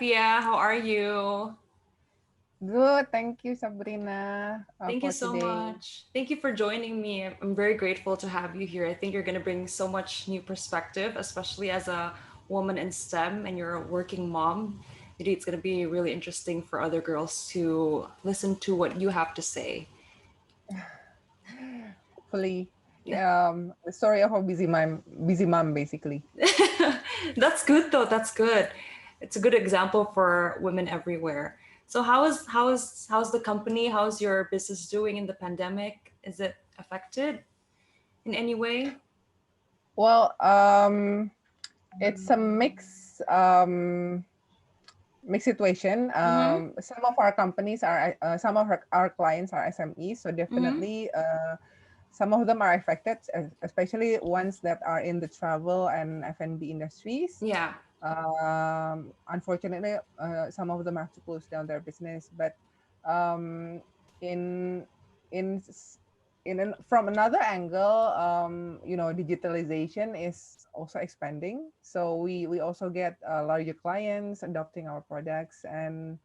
Afia. How are you? Good. Thank you, Sabrina, Thank you for so today. much. Thank you for joining me. I'm very grateful to have you here. I think you're going to bring so much new perspective, especially as a woman in STEM and you're a working mom. Maybe it's going to be really interesting for other girls to listen to what you have to say. Hopefully, the story of a busy mom, basically. That's good though. That's good. It's a good example for women everywhere. So how's the company? How's your business doing in the pandemic? Is it affected in any way? Well, it's a mixed situation. Mm-hmm. Some of our companies are, some of our clients are SMEs, so Mm-hmm. definitely, some of them are affected, especially ones that are in the travel and F&B industries. Yeah. Unfortunately, some of them have to close down their business, but um, in in s- from another angle, digitalization is also expanding. So we also get larger clients adopting our products, and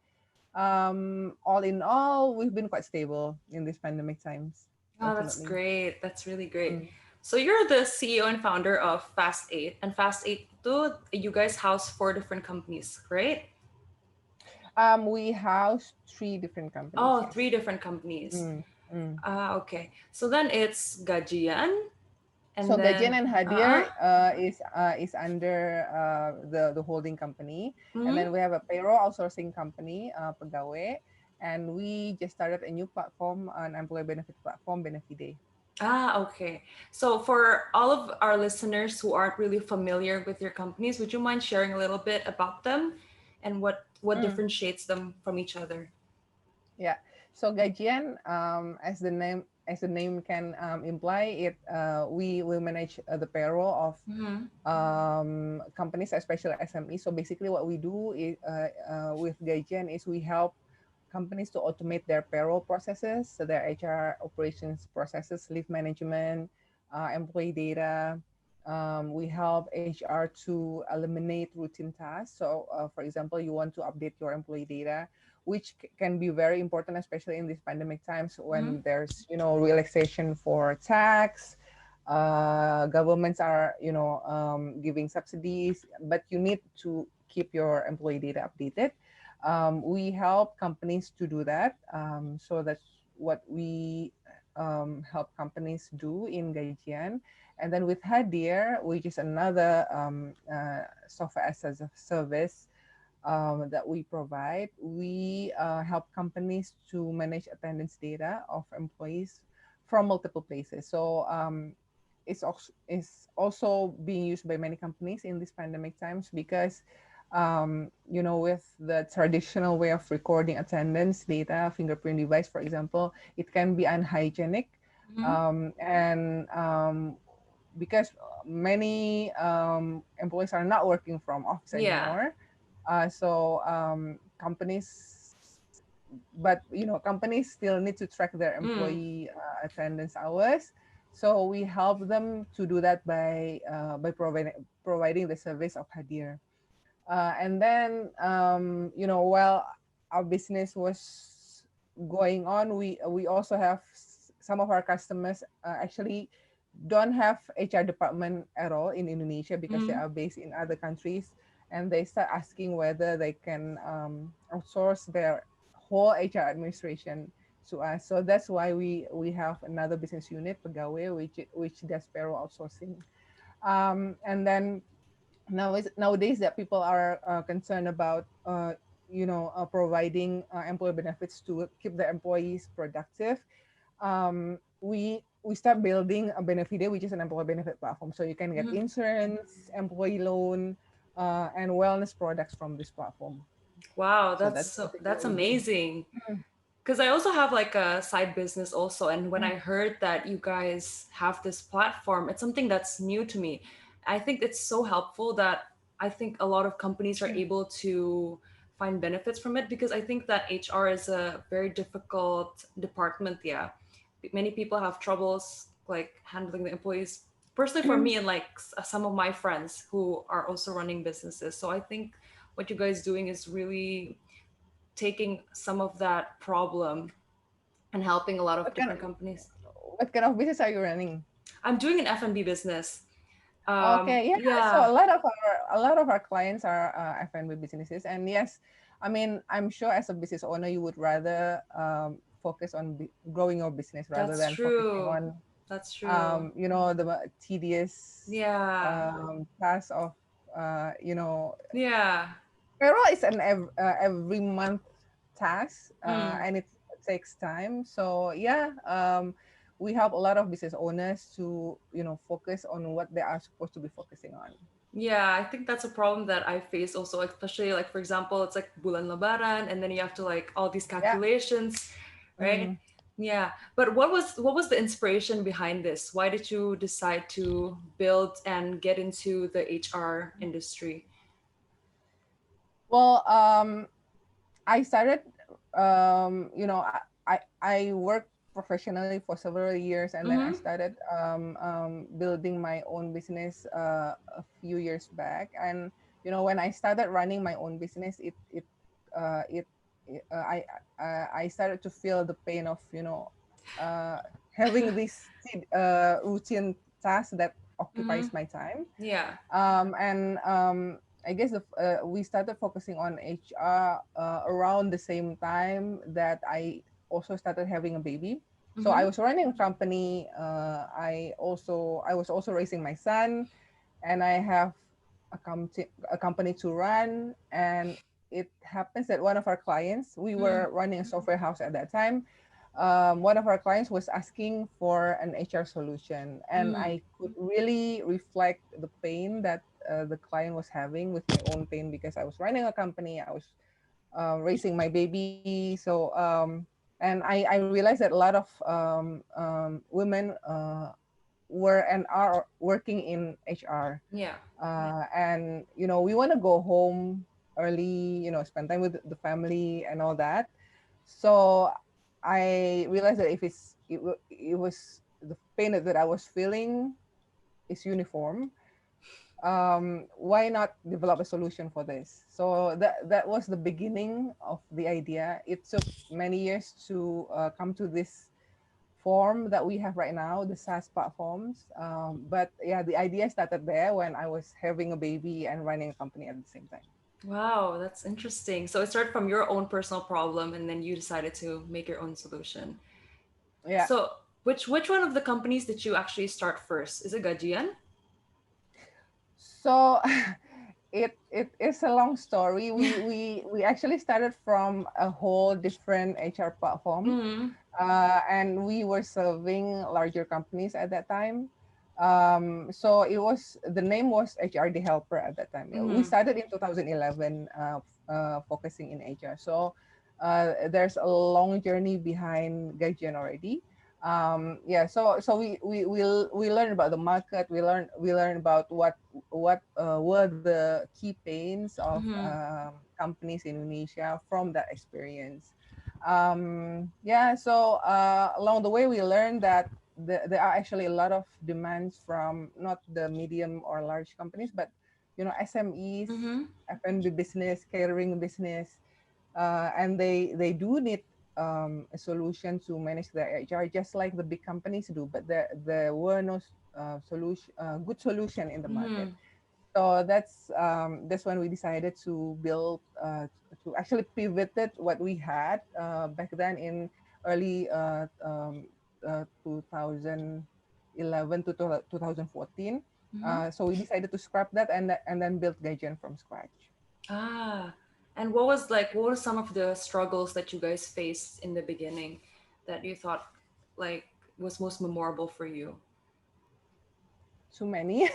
all in all, we've been quite stable in these pandemic times. Oh, that's Fortunately. great. That's really great. Mm. So you're the CEO and founder of Fast8, and Fast8 too. You guys house four different companies, right? We house three different companies. Oh, three Yes. different companies. Mm, mm. Ah, okay. So then it's Gadjian, and So Gadjian then and uh-uh. Hadirr is under the holding company, and Mm-hmm. then we have a payroll outsourcing company, Pegawe, and we just started a new platform, an employee benefit platform, Benefide. Ah, okay. So for all of our listeners who aren't really familiar with your companies, would you mind sharing a little bit about them and what Mm, differentiates them from each other? yeah. So Gadjian, as the name can imply, it we will manage the payroll of Mm-hmm. companies, especially SMEs. So basically, what we do is, with Gajian is we help companies to automate their payroll processes, so their HR operations processes, leave management, employee data. We help HR to eliminate routine tasks. So, for example, you want to update your employee data, which can be very important, especially in these pandemic times Mm-hmm. when there's relaxation for tax. Governments are giving subsidies, but you need to keep your employee data updated. We help companies to do that. So that's what we help companies do in Gajian. And then with Hadirr, which is another software as a service that we provide, we help companies to manage attendance data of employees from multiple places. So it's also being used by many companies in these pandemic times because with the traditional way of recording attendance data, fingerprint device, for example, it can be unhygienic, Mm-hmm. and because many employees are not working from office Yeah. anymore. Companies, but companies still need to track their Mm. employee attendance hours. So we help them to do that by providing the service of Hadir. And then while our business was going on, we also have some of our customers actually don't have HR department at all in Indonesia because they Mm-hmm. are based in other countries, and they start asking whether they can outsource their whole HR administration to us. So that's why we have another business unit, Pegawe, which does payroll outsourcing. And then nowadays that people are concerned about providing employee benefits to keep their employees productive. We start building a Benefide, which is an employee benefit platform. So you can get Mm-hmm. insurance, employee loan, and wellness products from this platform. Wow, So that's basically that's what we do. amazing. Because I also have like a side business also, and when I heard that you guys have this platform, it's something that's new to me. I think it's so helpful that I think a lot of companies are able to find benefits from it because I think that HR is a very difficult department. Yeah, many people have troubles like handling the employees. Personally, for me and like some of my friends who are also running businesses, so I think what you guys doing is really taking some of that problem and helping a lot of What kind different companies. of business are you running? I'm doing an F&B business. Okay, yeah. So Yeah, a lot of our clients are F&B businesses, and yes, I mean, I'm sure as a business owner, you would rather focus on growing your business rather that's than focusing true. on That's true. the tedious Yeah. task of you know, Yeah. payroll is an every month task, Mm. and it takes time. So yeah, we help a lot of business owners to focus on what they are supposed to be focusing on. Yeah, I think that's a problem that I face also, especially like for example, it's like bulan lebaran and then you have to like all these Yeah. calculations, right? Mm. Yeah. But what was the inspiration behind this? Why did you decide to build and get into the HR industry? Well, I started, I worked professionally for several years, and then I Mm-hmm. started building my own business a few years back. And when I started running my own business, uh, it, I started to feel the pain of uh, having this routine task that Mm-hmm. occupies my time. Yeah. And I guess we started focusing on HR around the same time that I also started having a baby. So I Mm-hmm. was running a company. I was also raising my son, and I have a company to run. And it happens that one of our clients, we Mm. were running a software house at that time. One of our clients was asking for an HR solution, and Mm. I could really reflect the pain that the client was having with my own pain, because I was running a company, I was raising my baby. So and I realized that a lot of women were and are working in HR, Yeah. and we want to go home early, spend time with the family and all that. So I realized that if it was the pain that I was feeling is uniform, why not develop a solution for this? So that was the beginning of the idea. It took many years to come to this form that we have right now, the SaaS platforms. But yeah, the idea started there when I was having a baby and running a company at the same time. Wow, that's interesting. So it started from your own personal problem and then you decided to make your own solution. Yeah. So which one of the companies did you actually start first? Is it Gadjian? So it is a long story. We actually started from a whole different HR platform, Mm. and we were serving larger companies at that time. So the name was HRD Helper at that time. We Mm. started in 2011, focusing in HR. So there's a long journey behind Gajian already. Yeah, so we learn about the market. We learn about what were the key pains of Mm. companies in Indonesia from that experience. Yeah, so along the way, we learned that there are actually a lot of demands from not the medium or large companies, but SMEs, Mm. F&B business, catering business, and they do need a solution to manage their HR, just like the big companies do. But there were no good solution in the market. Mm. So that's when we decided to build to actually pivoted what we had back then in early 2011 to 2014. Mm. So we decided to scrap that and then build Gajian from scratch. Ah. And what were some of the struggles that you guys faced in the beginning that you thought like was most memorable for you? Too many.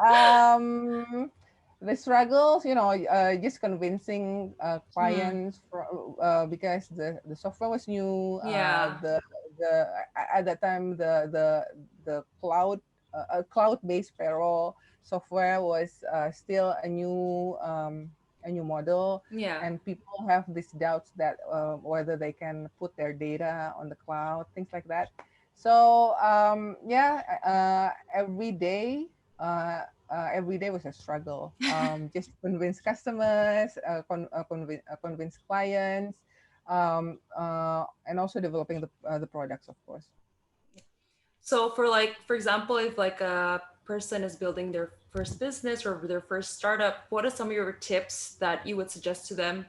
um, the struggles, just convincing Mm. clients because the software was new. Yeah. The At that time the cloud-based payroll software was still a new model, Yeah. and people have these doubts that whether they can put their data on the cloud, things like that. So yeah, every day every day was a struggle. Just to convince customers, convince clients, and also developing the products, of course. So for like, for example, if like a person is building their first business or their first startup, what are some of your tips that you would suggest to them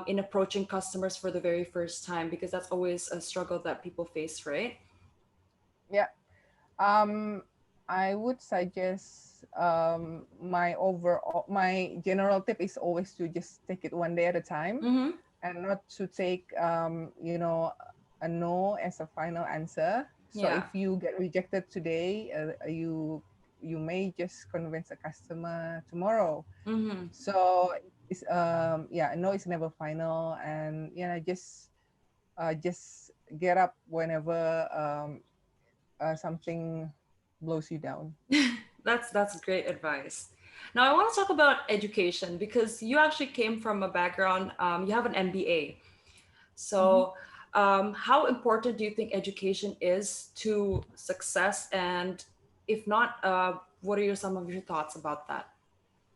in approaching customers for the very first time? Because that's always a struggle that people face, right? Yeah. Um, I would suggest my general tip is always to just take it one day at a time, Mm-hmm. and not to take a no as a final answer. So Yeah. if you get rejected today, you may just convince a customer tomorrow. Mm-hmm. So it's yeah, no is never final, and just get up whenever something blows you down. That's great advice. Now I want to talk about education because you actually came from a background. You have an MBA. Mhm. So, how important do you think education is to success? And if not, what are some of your thoughts about that?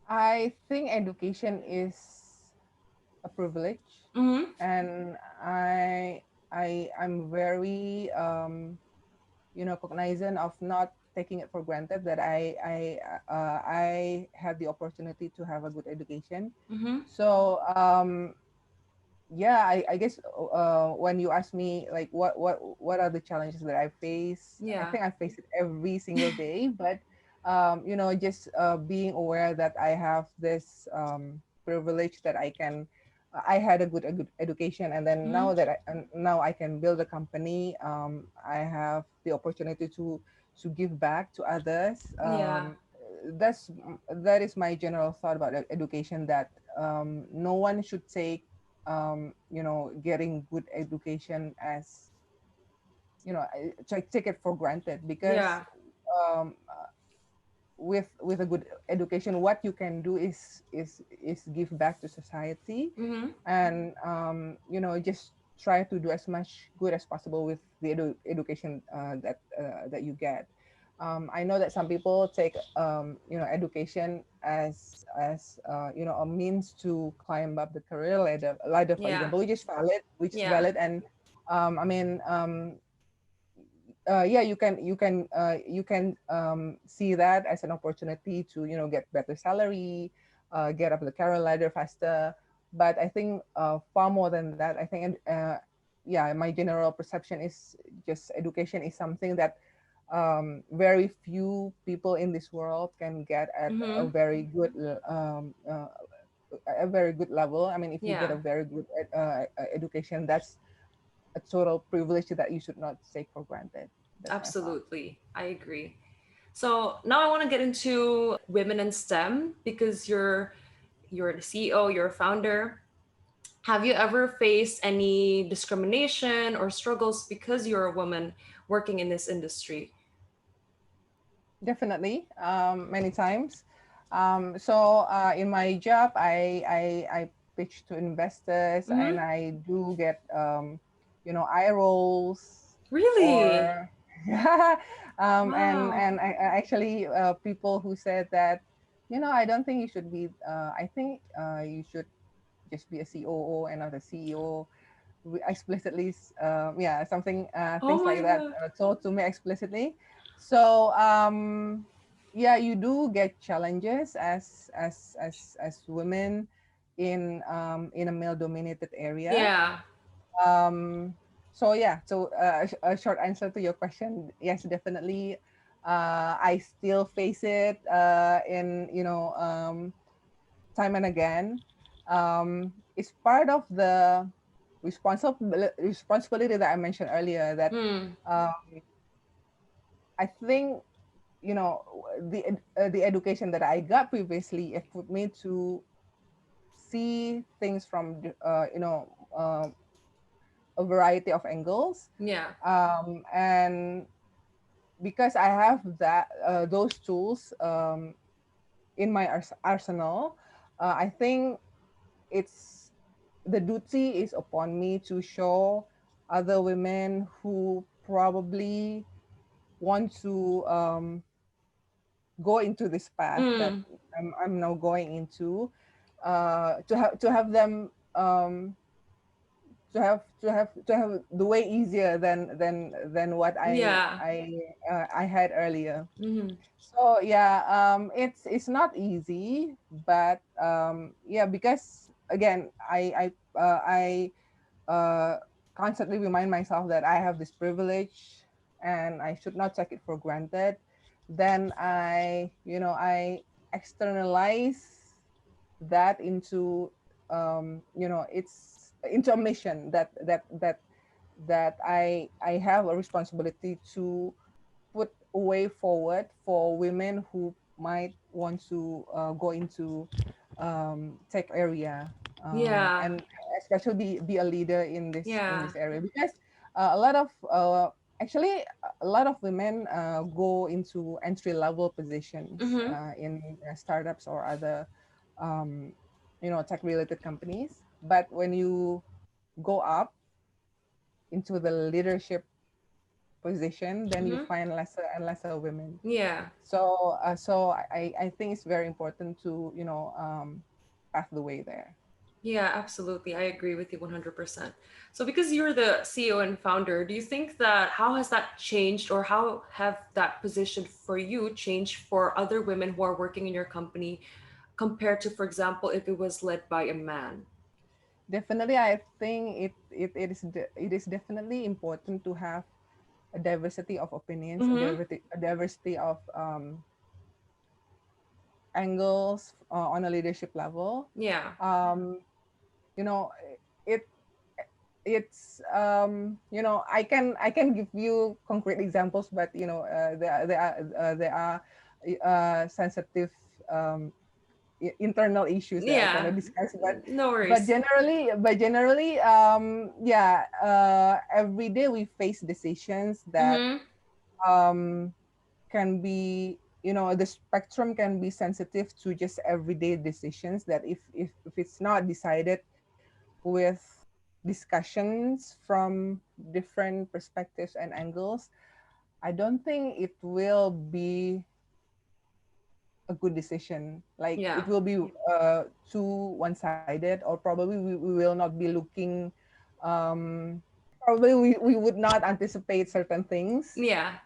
I think education is a privilege, Mm-hmm. and I'm very cognizant of not taking it for granted that I had the opportunity to have a good education. Mm-hmm. So yeah, I guess when you ask me like what are the challenges that I face, I Yeah. think I face it every single day. But just being aware that I have this privilege that I had a good education, and then Mm-hmm. now I can build a company. I have the opportunity to give back to others. Yeah. That's that is my general thought about education, that no one should take getting good education as take it for granted, because Yeah. um, with a good education, what you can do is give back to society, Mm-hmm. and just try to do as much good as possible with the education that you get. I know that some people take education as a means to climb up the career ladder, for Yeah. example, Yeah. which is valid. And I mean, yeah, you can see that as an opportunity to get better salary, get up the career ladder faster. But I think far more than that, I think yeah, my general perception is just education is something that very few people in this world can get at Mm-hmm. a very good level. I mean, if you get Yeah. a very good education, that's a total privilege that you should not take for granted. That's my thought. Absolutely. I agree. So now I want to get into women in STEM because you're the CEO, you're a founder. Have you ever faced any discrimination or struggles because you're a woman working in this industry? Definitely, many times. So in my job, I pitch to investors, Mm-hmm. and I do get eye rolls, Really? or Wow. I actually people who said that, I don't think you should be. I think you should just be a COO and not a CEO. Explicitly, yeah, something Oh things my like that god. told to me explicitly. So yeah, you do get challenges as women in a male dominated area. Yeah. um so yeah, so a short answer to your question, yes, definitely. I still face it in time and again. It's part of the responsibility that I mentioned earlier, that Hmm. uh, I think the education that I got previously equipped me to see things from a variety of angles, Yeah. and because I have those tools in my arsenal, I think it's the duty is upon me to show other women who probably want to go into this path that Mm. I'm now going into, to have them, to have the way easier than what Yeah. I had earlier. Mm-hmm. So yeah, it's not easy, but yeah, because again, I uh, constantly remind myself that I have this privilege and I should not take it for granted. Then I externalize that into, it's into a mission that I have a responsibility to put a way forward for women who might want to go into tech area, Yeah. and especially be a leader in Yeah. this area, because a lot of actually a lot of women go into entry level positions Mm-hmm. in startups or other um, tech related companies, but when you go up into the leadership position, then you Mm-hmm. find lesser and lesser women. Yeah. So I think it's very important to path the way there. Yeah, absolutely. I agree with you 100%. So because you're the CEO and founder, do you think that how has that changed or how have that position for you changed for other women who are working in your company compared to, for example, if it was led by a man? Definitely, I think it is definitely important to have a diversity of opinions, Mm-hmm. a diversity of angles on a leadership level. Yeah. Um, you know, it I can give you concrete examples, but there are sensitive um, internal issues that I Yeah. cannot discuss. But No but worries. generally, yeah, every day we face decisions that Mm-hmm. um, can be, the spectrum can be sensitive to just everyday decisions that if it's not decided with discussions from different perspectives and angles, I don't think it will be a good decision. Like Yeah. it will be too one-sided, or probably we will not be looking. Um, Probably we would not anticipate certain things, Yeah.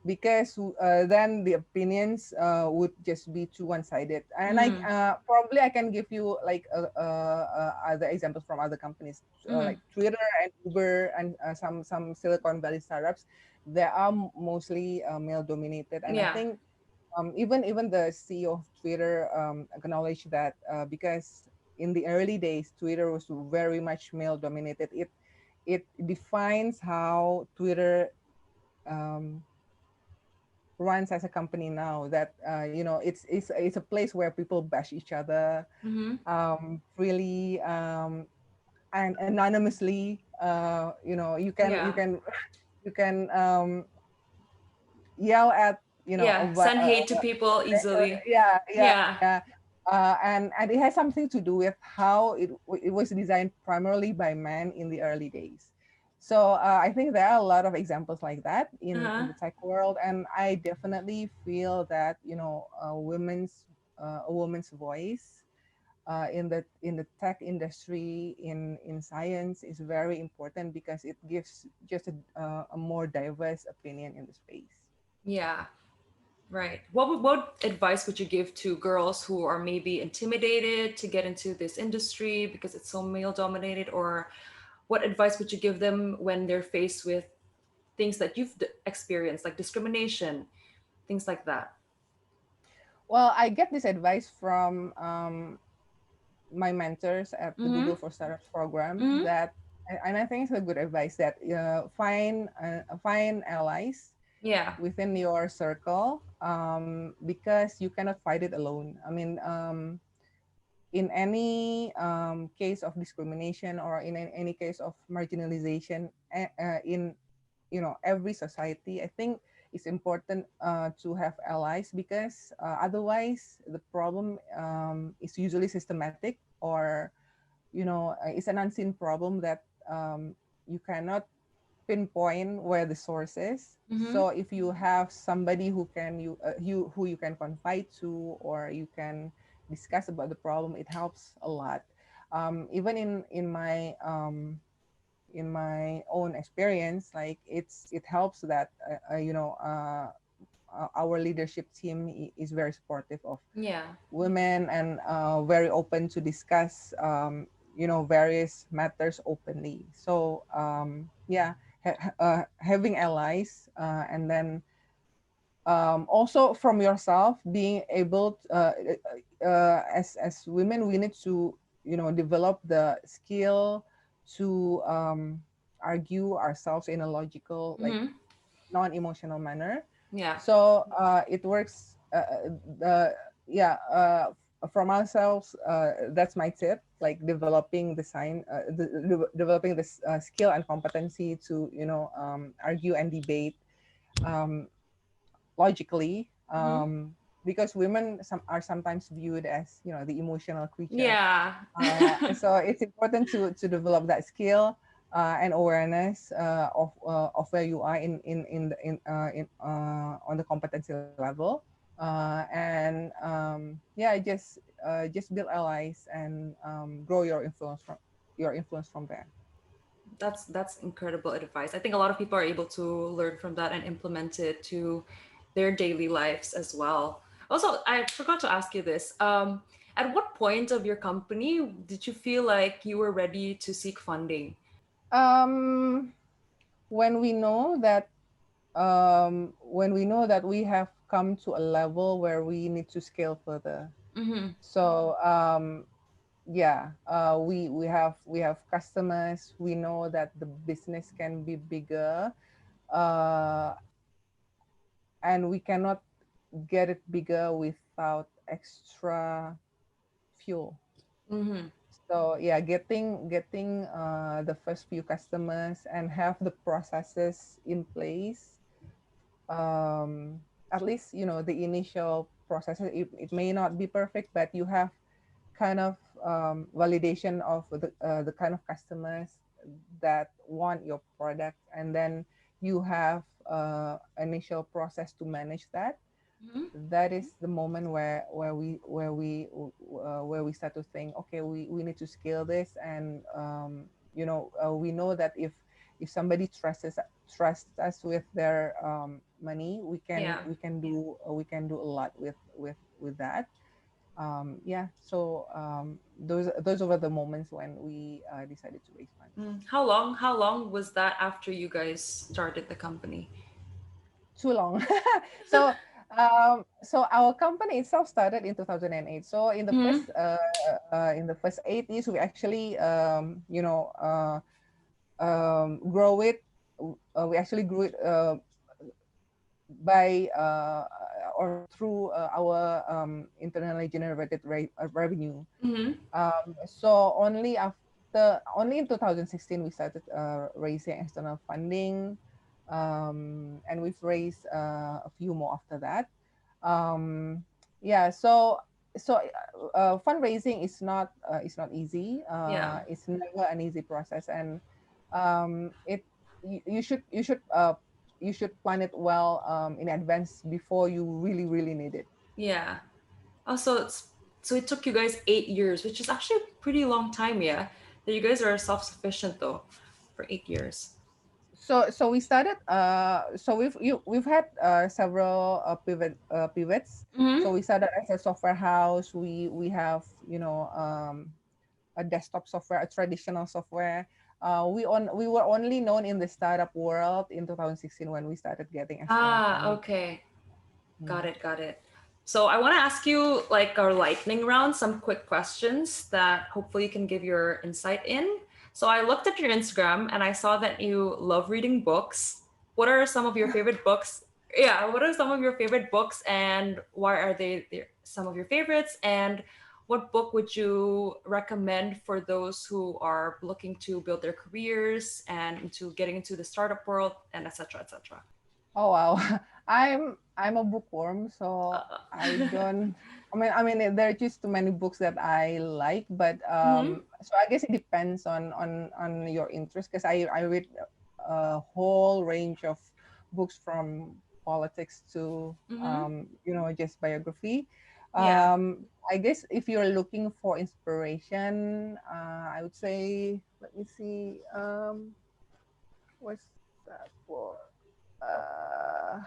because then the opinions would just be too one-sided. And Mm-hmm. probably I can give you like other examples from other companies, Mm-hmm. like Twitter and Uber and some Silicon Valley startups. They are mostly male dominated, and I Yeah. think even the CEO of Twitter acknowledged that, because in the early days, Twitter was very much male dominated. It defines how Twitter um, runs as a company now. That it's a place where people bash each other Mm-hmm. freely, and anonymously. You can Yeah. yell at Yeah. Send hate to people easily. yeah, yeah, Yeah. yeah. And it has something to do with how it was designed primarily by men in the early days. So I think there are a lot of examples like that in Uh-huh. the tech world, and I definitely feel that a woman's voice in the tech industry, in science, is very important because it gives just a more diverse opinion in the space. Yeah. Right. What advice would you give to girls who are maybe intimidated to get into this industry because it's so male dominated, or what advice would you give them when they're faced with things that you've experienced, like discrimination, things like that? Well, I get this advice from my mentors at the Mm-hmm. Google for Startups program, Mm-hmm. and I think it's a good advice that find allies Yeah. within your circle, because you cannot fight it alone. I mean, in any case of discrimination, or in any case of marginalization, in every society, I think it's important to have allies, because otherwise the problem is usually systematic, or it's an unseen problem that you cannot pinpoint where the source is. Mm-hmm. So if you have somebody who can you who you can confide to, or you can discuss about the problem, it helps a lot. Even in my own experience, like it helps that our leadership team is very supportive of Yeah. women, and very open to discuss various matters openly. So yeah, having allies, and then also from yourself being able to, as women, we need to develop the skill to argue ourselves in a logical, like Mm-hmm. non-emotional manner. Yeah. So it works. The Yeah, from ourselves. That's my tip. Like developing the developing this skill and competency to argue and debate um, logically. Mm-hmm. Because women are sometimes viewed as the emotional creature. Yeah. So it's important to develop that skill and awareness of where you are on the competency level, and yeah, just build allies and grow your influence from there. That's incredible advice. I think a lot of people are able to learn from that and implement it to their daily lives as well. Also, I forgot to ask you this. At what point of your company did you feel like you were ready to seek funding? Um, when we know that we have come to a level where we need to scale further. Mm-hmm. So yeah, we have customers. We know that the business can be bigger, uh, and we cannot get it bigger without extra fuel. Mm-hmm. So yeah, getting the first few customers and have the processes in place. At least the initial processes. It may not be perfect, but you have kind of validation of the kind of customers that want your product, and then you have initial process to manage that. Mm-hmm. That is the moment where we start to think, okay, we need to scale this, and we know that if somebody trusts us with their money, Yeah. we can do a lot with that. Yeah, so those were the moments when we decided to raise funds. Mm. How long was that after you guys started the company? Too long. So so our company itself started in 2008. So Mm-hmm. in the first 8 years, we actually grow it. We actually grew it by or through our internally generated revenue. Mm-hmm. So only in 2016 we started raising external funding, and we've raised a few more after that. Yeah, so fundraising is not easy. Yeah. It's never an easy process, and it you should plan it well in advance before you really really need it. Yeah. Also, so it took you guys 8 years, which is actually a pretty long time, yeah. That you guys are self-sufficient though, for 8 years. So we started so we've had several pivots. Mm-hmm. So we started as a software house. We have a desktop software, a traditional software. We were only known in the startup world in 2016 when we started getting external Ah, funding. okay. Got Mm. it, got it. So I want to ask you like our lightning round, some quick questions that hopefully you can give your insight in. So I looked at your Instagram and I saw that you love reading books. What are some of your favorite books? Yeah, what are some of your favorite books and why are they some of your favorites? And what book would you recommend for those who are looking to build their careers and into getting into the startup world and etc. etc. Oh wow, I'm a bookworm, so I don't. I mean, there are just too many books that I like, but Mm-hmm. so I guess it depends on your interest, because I read a whole range of books from politics to Mm-hmm. just biography. Yeah. I guess if you're looking for inspiration, I would say, let me see, what's that for? Uh,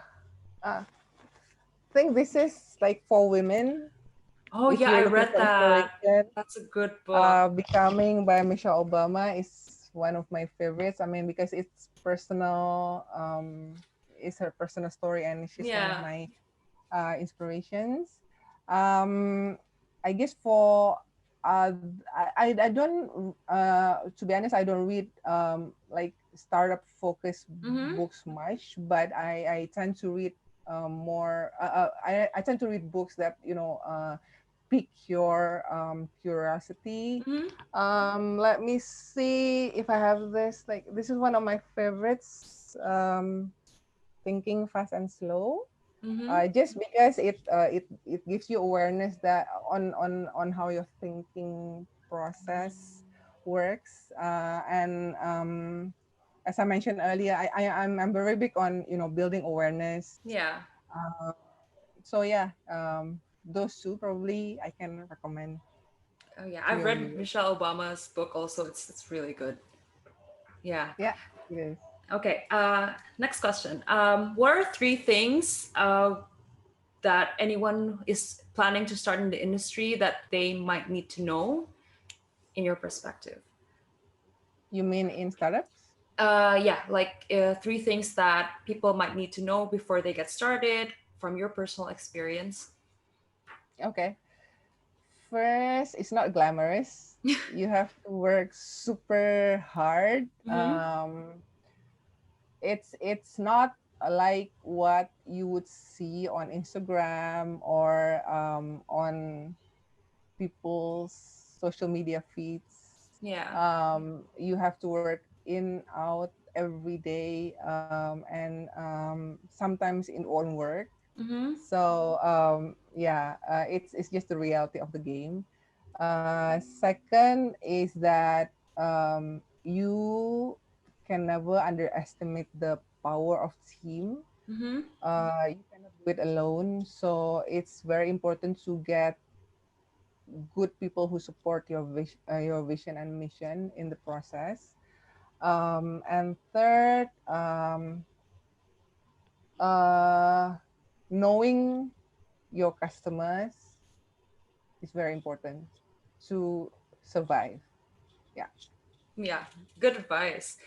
I think this is like for women. Oh If yeah, you're I looking read for that. inspiration, That's a good book. Becoming by Michelle Obama is one of my favorites. I mean, because it's personal, it's her personal story, and she's one of Yeah. my inspirations. Um, I guess for I don't to be honest, I don't read like startup focused Mm-hmm. books much, but I tend to read more. I tend to read books that pique your curiosity. Mm-hmm. Let me see if I have this. Like this is one of my favorites. Thinking Fast and Slow, Mm-hmm. just because it gives you awareness that on how your thinking process works, and as I mentioned earlier, I'm very big on building awareness. Yeah. uh, so yeah, those two probably I can recommend Oh yeah, to I've your read viewers. Michelle Obama's book also. It's really good. Yeah. Yeah, it is. Okay. Next question. What are three things that anyone is planning to start in the industry that they might need to know in your perspective? You mean in startups? Yeah, like three things that people might need to know before they get started from your personal experience. Okay. First, it's not glamorous. You have to work super hard. Mm-hmm. It's not like what you would see on Instagram or on people's social media feeds. Yeah. You have to work in out every day, and sometimes in own work. Mm-hmm. So yeah, it's just the reality of the game. Second is that you can never underestimate the power of team. Mm-hmm. You cannot do it alone. So it's very important to get good people who support your vision and mission in the process. And third, uh, knowing your customers is very important to survive. Yeah. Yeah. Good advice.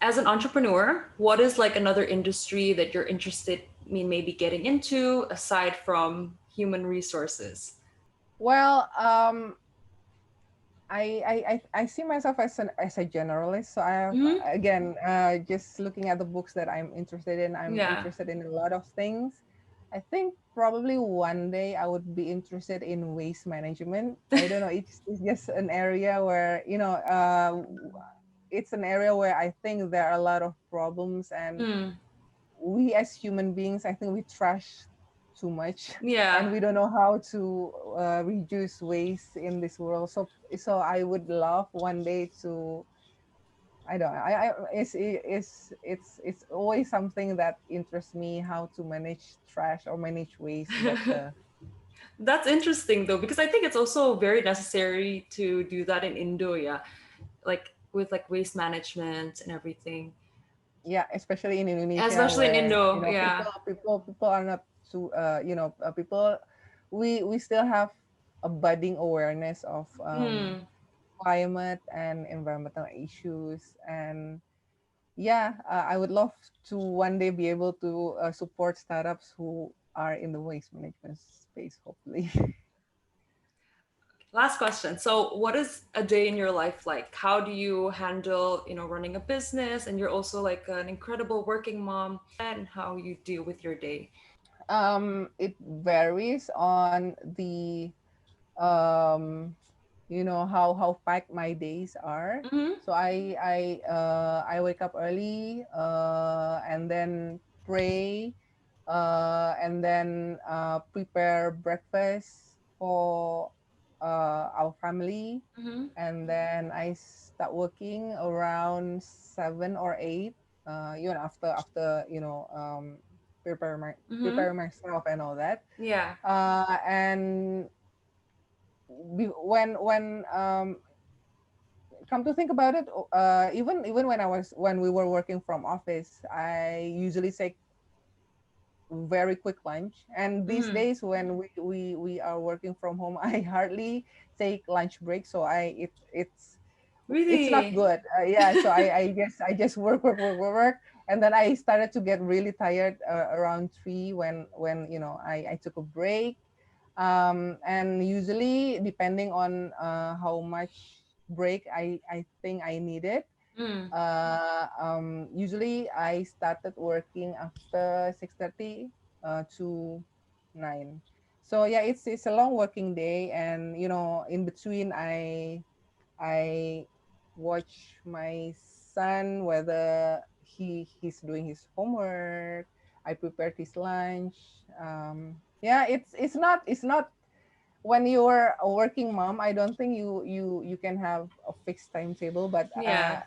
As an entrepreneur, what is like another industry that you're interested in maybe getting into aside from human resources? Well, I see myself as a generalist. So I Mm-hmm. again, just looking at the books that I'm interested in, I'm Yeah. interested in a lot of things. I think probably one day I would be interested in waste management. I don't know. It's just an area where it's an area where I think there are a lot of problems, and Mm. we as human beings, I think we trash too much, Yeah. and we don't know how to reduce waste in this world. So I would love one day to. I don't. I it's always something that interests me, how to manage trash or manage waste better. That's interesting though, because I think it's also very necessary to do that in Indo, yeah. Like with like waste management and everything. Yeah, especially in Indonesia, Especially in where Indo, yeah. people are not too people. We still have a budding awareness of Hmm. climate and environmental issues, and yeah, I would love to one day be able to support startups who are in the waste management space, hopefully. Last question. So, what is a day in your life like? How do you handle, running a business, and you're also like an incredible working mom, and how you deal with your day? It varies on the how packed my days are. Mm-hmm. So I wake up early, and then pray, and then prepare breakfast for our family, Mm-hmm. and then I start working around 7 or 8. after Mm-hmm. prepare myself and all that. Yeah. And when come to think about it, even when we were working from office, I usually take very quick lunch. And these Mm. days when we are working from home, I hardly take lunch break. So it's not Really? good. Yeah, so I just work, and then I started to get really tired around 3 when I took a break. And usually depending on how much break I think I needed, Mm. usually I started working after 6:30 to 9. So yeah, it's a long working day, and in between I watch my son whether he's doing his homework. I prepared his lunch. Yeah, it's not when you're a working mom. I don't think you can have a fixed timetable, but Yeah.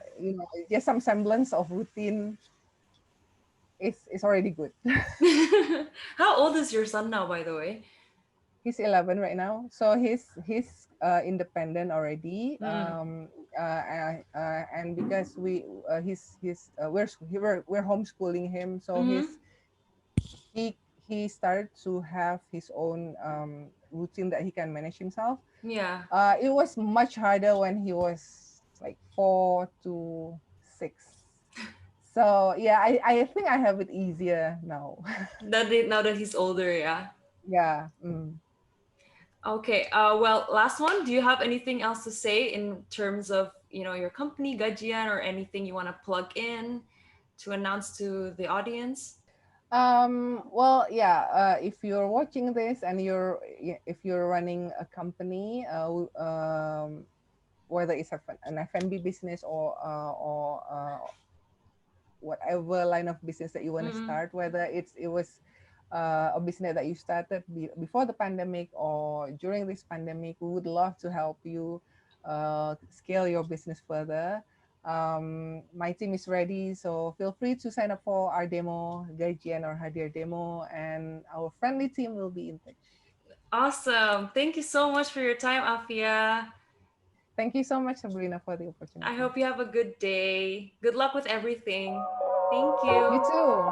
just some semblance of routine is already good. How old is your son now, by the way? He's 11 right now, so he's independent already. Mm. And because he's we're homeschooling him, so Mm-hmm. he he started to have his own routine that he can manage himself. Yeah. It was much harder when he was like 4 to 6. So yeah, I think I have it easier now. Now that he's older, yeah. Yeah. Mm. Okay. Well, last one. Do you have anything else to say in terms of your company, Gadjian, or anything you want to plug in to announce to the audience? Well, yeah. If you're watching this and if you're running a company, whether it's an F&B business or whatever line of business that you want to Mm-mm. start, whether it was a business that you started before the pandemic or during this pandemic, we would love to help you scale your business further. My team is ready, so feel free to sign up for our demo, Gadjian or Hadirr demo, and our friendly team will be in touch. Awesome. Thank you so much for your time, Afia. Thank you so much, Sabrina, for the I opportunity. hope you have a good day. Good luck with everything. Thank You you. too.